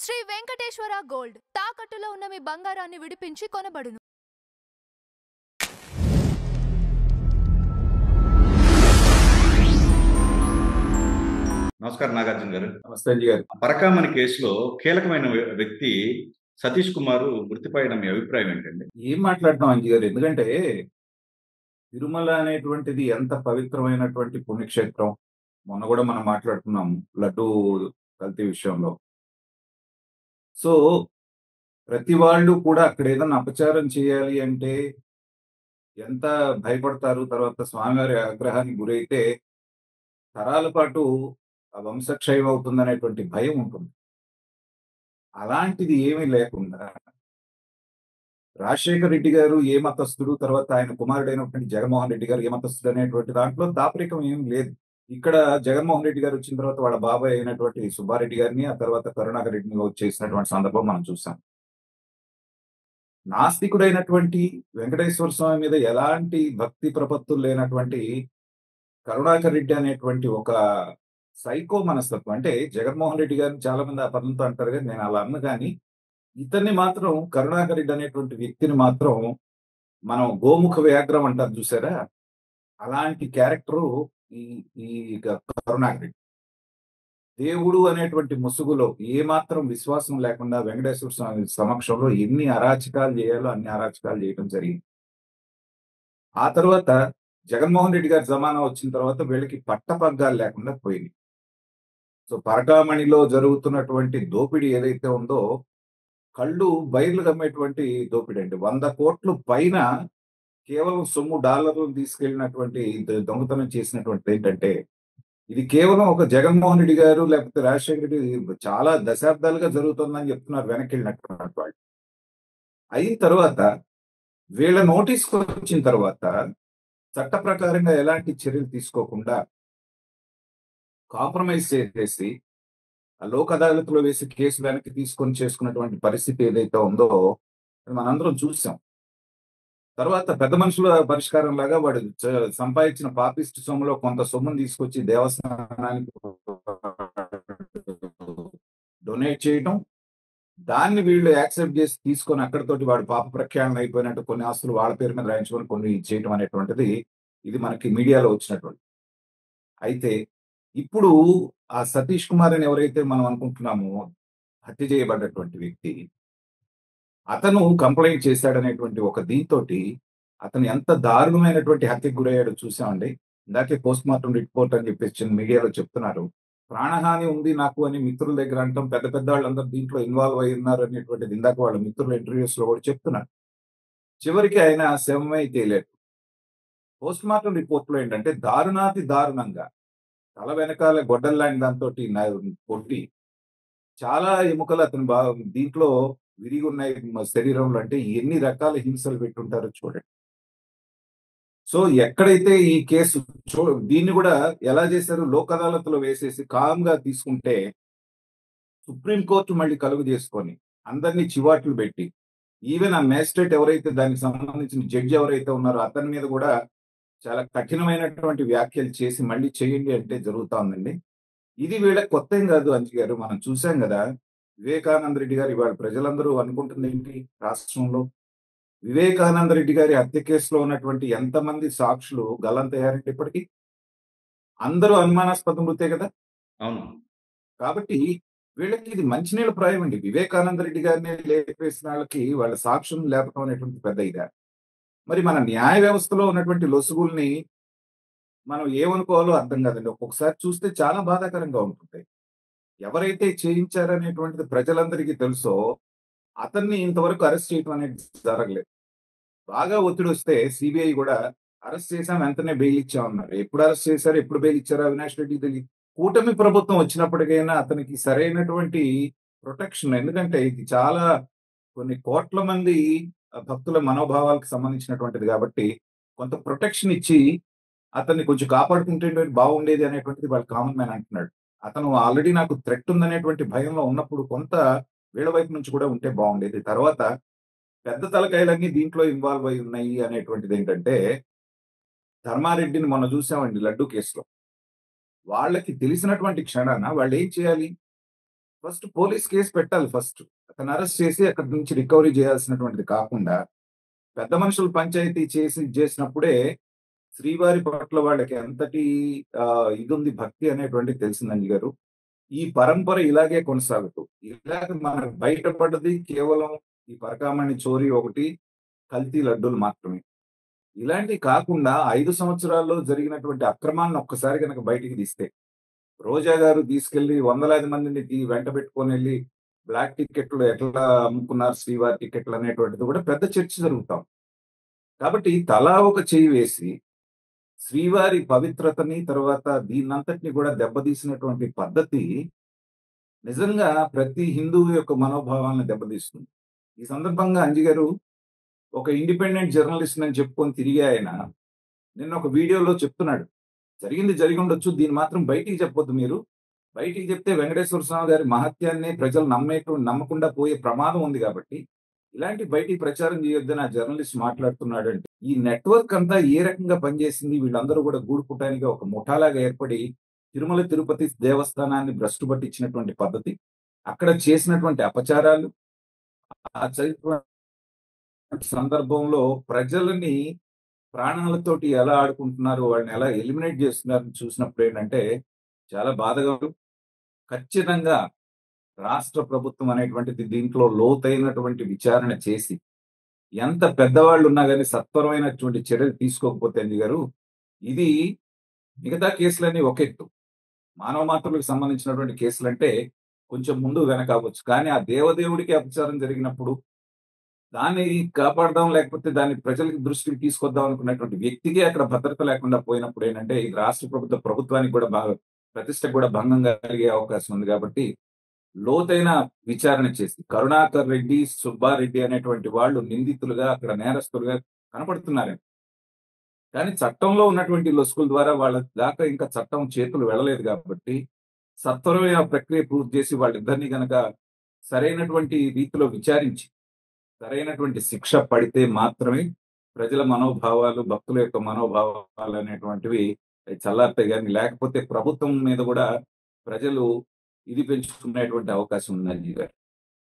Shri Venkateswara gold తాకట్టులో ఉన్న మీ బంగారాన్ని విడిపించి కొనబడును. నమస్కారం నాగార్జున గారు. నమస్తే అంజీ గారు. పరకామణి కేసులో కీలకమైన వ్యక్తి సతీష్ కుమార్ మృతిపైన మీ అభిప్రాయం ఏంటండి? ఏం మాట్లాడటం అంజీ గారు, ఎందుకంటే తిరుమల అనేటువంటిది ఎంత పవిత్రమైనటువంటి పుణ్యక్షేత్రం. మొన్న కూడా మనం మాట్లాడుకున్నాం లడ్డు కల్తీ విషయంలో. సో ప్రతి వాళ్ళు కూడా అక్కడ ఏదైనా అపచారం చేయాలి అంటే ఎంత భయపడతారు. తర్వాత స్వామివారి ఆగ్రహానికి గురైతే తరాల పాటు ఆ వంశక్షయం అవుతుందనేటువంటి భయం ఉంటుంది. అలాంటిది ఏమీ లేకుండా రాజశేఖర రెడ్డి గారు ఏ మతస్థుడు, తర్వాత ఆయన కుమారుడైనటువంటి జగన్మోహన్ రెడ్డి గారు ఏ మతస్థుడు అనేటువంటి దాంట్లో దాపరికం ఏం లేదు. ఇక్కడ జగన్మోహన్ రెడ్డి గారు వచ్చిన తర్వాత వాళ్ళ బాబాయ్ అయినటువంటి సుబ్బారెడ్డి గారిని, ఆ తర్వాత కరుణాకర్ రెడ్డిని చేసినటువంటి సందర్భం మనం చూసాం. నాస్తికుడైనటువంటి వెంకటేశ్వర స్వామి మీద ఎలాంటి భక్తి ప్రపత్తులు లేనటువంటి కరుణాకర్ రెడ్డి అనేటువంటి ఒక సైకో మనస్తత్వం. అంటే జగన్మోహన్ రెడ్డి గారిని చాలా మంది ఆ పనులతో అంటారు, కానీ నేను అలా అన్న కానీ ఇతన్ని మాత్రం, కరుణాకర్ రెడ్డి అనేటువంటి వ్యక్తిని మాత్రం మనం గోముఖ వ్యాఘ్రం అంటారు చూసారా, అలాంటి క్యారెక్టరు ఈ ఈ కరుణాకర్ రెడ్డి. దేవుడు అనేటువంటి ముసుగులో ఏమాత్రం విశ్వాసం లేకుండా వెంకటేశ్వర స్వామి సమక్షంలో ఎన్ని అరాచకాలు చేయాలో అన్ని అరాచకాలు చేయడం జరిగింది. ఆ తర్వాత జగన్మోహన్ రెడ్డి గారి జమానా వచ్చిన తర్వాత వీళ్ళకి పట్టపగ్గాలు లేకుండా పోయింది. సో పరకామణిలో జరుగుతున్నటువంటి దోపిడీ ఏదైతే ఉందో కళ్ళు బయర్లు కమ్మేటువంటి దోపిడీ అండి. 100 కోట్లు పైన కేవలం సొమ్ము డాలర్లు తీసుకెళ్లినటువంటి దొంగతనం చేసినటువంటి ఏంటంటే, ఇది కేవలం ఒక జగన్మోహన్ రెడ్డి గారు లేకపోతే రాజశేఖర రెడ్డి చాలా దశాబ్దాలుగా జరుగుతుందని చెప్తున్నారు వెనక్కి వెళ్ళినటువంటి వాళ్ళు. అయిన తర్వాత వీళ్ళ నోటీస్కి వచ్చిన తర్వాత చట్ట ప్రకారంగా ఎలాంటి చర్యలు తీసుకోకుండా కాంప్రమైజ్ చేసేసి లోక్ అదాలత్లో వేసి కేసు వెనక్కి తీసుకొని చేసుకున్నటువంటి పరిస్థితి ఏదైతే ఉందో మనందరం చూసాం. తర్వాత పెద్ద మనుషుల పరిష్కారం లాగా వాడు సంపాదించిన పాపిస్ట్ సొమ్ములో కొంత సొమ్మును తీసుకొచ్చి దేవస్థానానికి డొనేట్ చేయడం, దాన్ని వీళ్ళు యాక్సెప్ట్ చేసి తీసుకొని అక్కడితోటి వాడు పాప ప్రఖ్యాళన అయిపోయినట్టు కొన్ని ఆస్తులు వాళ్ళ పేరు మీద రాయించుకొని కొన్ని చేయడం అనేటువంటిది ఇది మనకి మీడియాలో వచ్చినటువంటి. అయితే ఇప్పుడు ఆ సతీష్ కుమార్ అని ఎవరైతే మనం అనుకుంటున్నామో హత్య చేయబడ్డటువంటి వ్యక్తి, అతను కంప్లైంట్ చేశాడనేటువంటి ఒక దీంతో అతను ఎంత దారుణమైనటువంటి హత్యకు గురయ్యాడో చూసామండి. ఇందాకే పోస్ట్ మార్టం రిపోర్ట్ అని చెప్పేసి మీడియాలో చెప్తున్నారు. ప్రాణహాని ఉంది నాకు అని మిత్రుల దగ్గర అంటాం, పెద్ద పెద్ద వాళ్ళందరూ దీంట్లో ఇన్వాల్వ్ అయి ఉన్నారు అనేటువంటిది ఇందాక వాళ్ళ మిత్రుల ఇంటర్వ్యూస్ లో కూడా చెప్తున్నారు. చివరికి ఆయన శవమై తేలేడు. పోస్ట్ మార్టం రిపోర్ట్ లో ఏంటంటే దారుణాతి దారుణంగా తల వెనకాల గొడ్డల్లాంటి దాంతో కొట్టి చాలా ఎముకలు అతను దీంట్లో విరిగి ఉన్నాయి శరీరంలో. అంటే ఎన్ని రకాల హింసలు పెట్టుంటారో చూడండి. సో ఎక్కడైతే ఈ కేసు దీన్ని కూడా ఎలా చేశారు, లోక్ అదాలత్లో వేసేసి కామ్గా తీసుకుంటే సుప్రీంకోర్టు మళ్ళీ కలుగు చేసుకొని అందరినీ చివాట్లు పెట్టి, ఈవెన్ ఆ మేజిస్ట్రేట్ ఎవరైతే దానికి సంబంధించిన జడ్జి ఎవరైతే ఉన్నారో అతని మీద కూడా చాలా కఠినమైనటువంటి వ్యాఖ్యలు చేసి మళ్ళీ చేయండి అంటే జరుగుతా ఉందండి. ఇది వీళ్ళకి కొత్త ఏం కాదు అంజి గారు, మనం చూసాం కదా. వివేకానంద రెడ్డి గారు ఇవాళ ప్రజలందరూ అనుకుంటుంది ఏంటి, రాష్ట్రంలో వివేకానంద రెడ్డి గారి హత్య కేసులో ఉన్నటువంటి ఎంతమంది సాక్షులు గల్లంతయ్యారంటే ఇప్పటికీ అందరూ అనుమానాస్పద మృతే కదా. అవును. కాబట్టి వీళ్ళకి ఇది మంచినీళ్ళ ప్రాయం అండి. వివేకానంద రెడ్డి గారిని లేపేసిన వాళ్ళకి వాళ్ళ సాక్ష్యం లేపడం అనేటువంటి పెద్ద ఇదా. మరి మన న్యాయ వ్యవస్థలో ఉన్నటువంటి లొసుగుల్ని మనం ఏమనుకోవాలో అర్థం కాదండి. ఒక్కొక్కసారి చూస్తే చాలా బాధాకరంగా ఉంటుంది. ఎవరైతే చేయించారనేటువంటిది ప్రజలందరికీ తెలుసో అతన్ని ఇంతవరకు అరెస్ట్ చేయడం అనేది జరగలేదు. బాగా ఒత్తిడి వస్తే సిబిఐ కూడా అరెస్ట్ చేశాం, వెంటనే బెయిల్ ఇచ్చామన్నారు. ఎప్పుడు అరెస్ట్ చేశారు, ఎప్పుడు బెయిల్ ఇచ్చారో అవినాష్ రెడ్డి తెలియదు. కూటమి ప్రభుత్వం వచ్చినప్పటికైనా అతనికి సరైనటువంటి ప్రొటెక్షన్, ఎందుకంటే ఇది చాలా కొన్ని కోట్ల మంది భక్తుల మనోభావాలకు సంబంధించినటువంటిది కాబట్టి కొంత ప్రొటెక్షన్ ఇచ్చి అతన్ని కొంచెం కాపాడుకుంటే బాగుండేది అనేటువంటిది వాళ్ళ కామన్ మ్యాన్ అంటున్నాడు. అతను ఆల్రెడీ నాకు థ్రెట్ ఉందనేటువంటి భయంలో ఉన్నప్పుడు కొంత వీళ్ళ వైపు నుంచి కూడా ఉంటే బాగుండేది. తర్వాత పెద్ద తలకాయలన్నీ దీంట్లో ఇన్వాల్వ్ అయి ఉన్నాయి అనేటువంటిది ఏంటంటే, ధర్మారెడ్డిని మొన్న చూసామండి లడ్డు కేసులో. వాళ్ళకి తెలిసినటువంటి క్షణాన వాళ్ళు ఏం చేయాలి, ఫస్ట్ పోలీస్ కేసు పెట్టాలి ఫస్ట్. అతను అరెస్ట్ చేసి అక్కడి నుంచి రికవరీ చేయాల్సినటువంటిది కాకుండా, పెద్ద మనుషులు పంచాయతీ చేసినప్పుడే శ్రీవారి పట్ల వాళ్ళకి ఎంతటి ఇదుంది భక్తి అనేటువంటిది తెలిసింది అంజి గారు. ఈ పరంపర ఇలాగే కొనసాగుతూ, ఇలాగ మనకు బయటపడ్డది కేవలం ఈ పరకామణి చోరీ ఒకటి, కల్తీ లడ్డూలు మాత్రమే. ఇలాంటివి కాకుండా 5 సంవత్సరాల్లో జరిగినటువంటి అక్రమాలను ఒక్కసారి గనక బయటికి తీస్తే, రోజా గారు తీసుకెళ్లి వందలాది మందిని వెంట పెట్టుకొని వెళ్ళి బ్లాక్ టికెట్లు ఎట్లా అమ్ముకున్నారు శ్రీవారి టికెట్లు అనేటువంటిది కూడా పెద్ద చర్చ జరుగుతాం. కాబట్టి తలా ఒక చెయ్యి వేసి శ్రీవారి పవిత్రతని తర్వాత దీన్నంతటిని కూడా దెబ్బతీసినటువంటి పద్ధతి నిజంగా ప్రతి హిందువు యొక్క మనోభావాలను దెబ్బతీస్తుంది. ఈ సందర్భంగా అంజి గారు ఒక ఇండిపెండెంట్ జర్నలిస్ట్ అని చెప్పుకొని తిరిగి ఆయన నిన్న ఒక వీడియోలో చెప్తున్నాడు, జరిగింది జరిగి ఉండొచ్చు, దీన్ని మాత్రం బయటికి చెప్పొద్దు మీరు. బయటికి చెప్తే వెంకటేశ్వర స్వామి గారి మహత్యాన్ని ప్రజలు నమ్మకుండా పోయే ప్రమాదం ఉంది కాబట్టి ఇలాంటి బయటికి ప్రచారం చేయొద్దని ఆ జర్నలిస్ట్ మాట్లాడుతున్నాడంటే, ఈ నెట్వర్క్ అంతా ఏ రకంగా పనిచేసింది, వీళ్ళందరూ కూడా గూడు పుట్టానికి ఒక ముఠాలాగా ఏర్పడి తిరుమల తిరుపతి దేవస్థానాన్ని భ్రష్టు పట్టించినటువంటి పద్ధతి, అక్కడ చేసినటువంటి అపచారాలు, ఆ సందర్భంలో ప్రజలని ప్రాణాలతోటి ఎలా ఆడుకుంటున్నారు, వాళ్ళని ఎలా ఎలిమినేట్ చేస్తున్నారని చూసినప్పుడు ఏంటంటే చాలా బాధగా. ఖచ్చితంగా రాష్ట్ర ప్రభుత్వం అనేటువంటిది దీంట్లో లోతైనటువంటి విచారణ చేసి, ఎంత పెద్దవాళ్ళు ఉన్నా కానీ సత్వరమైనటువంటి చర్యలు తీసుకోకపోతే అంజి గారు, ఇది మిగతా కేసులన్నీ ఒక ఎత్తు. మానవ మాత్రులకు సంబంధించినటువంటి కేసులంటే కొంచెం ముందు వెనక అవ్వచ్చు, కానీ ఆ దేవదేవుడికి అపచారం జరిగినప్పుడు దాన్ని కాపాడదాం, లేకపోతే దాన్ని ప్రజలకి దృష్టికి తీసుకొద్దాం అనుకున్నటువంటి వ్యక్తికి అక్కడ భద్రత లేకుండా పోయినప్పుడు ఏంటంటే ఈ రాష్ట్ర ప్రభుత్వానికి కూడా బాగా ప్రతిష్టకు కూడా భంగం కలిగే అవకాశం ఉంది. కాబట్టి లోతైన విచారణ చేసి కరుణాకర్ రెడ్డి, సుబ్బారెడ్డి అనేటువంటి వాళ్ళు నిందితులుగా అక్కడ నేరస్తులుగా కనపడుతున్నారు. కానీ చట్టంలో ఉన్నటువంటి లొసుకుల ద్వారా వాళ్ళ దాకా ఇంకా చట్టం చేతులు వెళ్ళలేదు కాబట్టి సత్వరమైన ప్రక్రియ పూర్తి చేసి వాళ్ళిద్దరినీ గనక సరైనటువంటి రీతిలో విచారించి సరైనటువంటి శిక్ష పడితే మాత్రమే ప్రజల మనోభావాలు, భక్తుల యొక్క మనోభావాలు అనేటువంటివి చల్లారుతాయి. కానీ లేకపోతే ప్రభుత్వం మీద కూడా ప్రజలు ఇది పెంచుకునేటువంటి అవకాశం ఉంది అంజి గారు.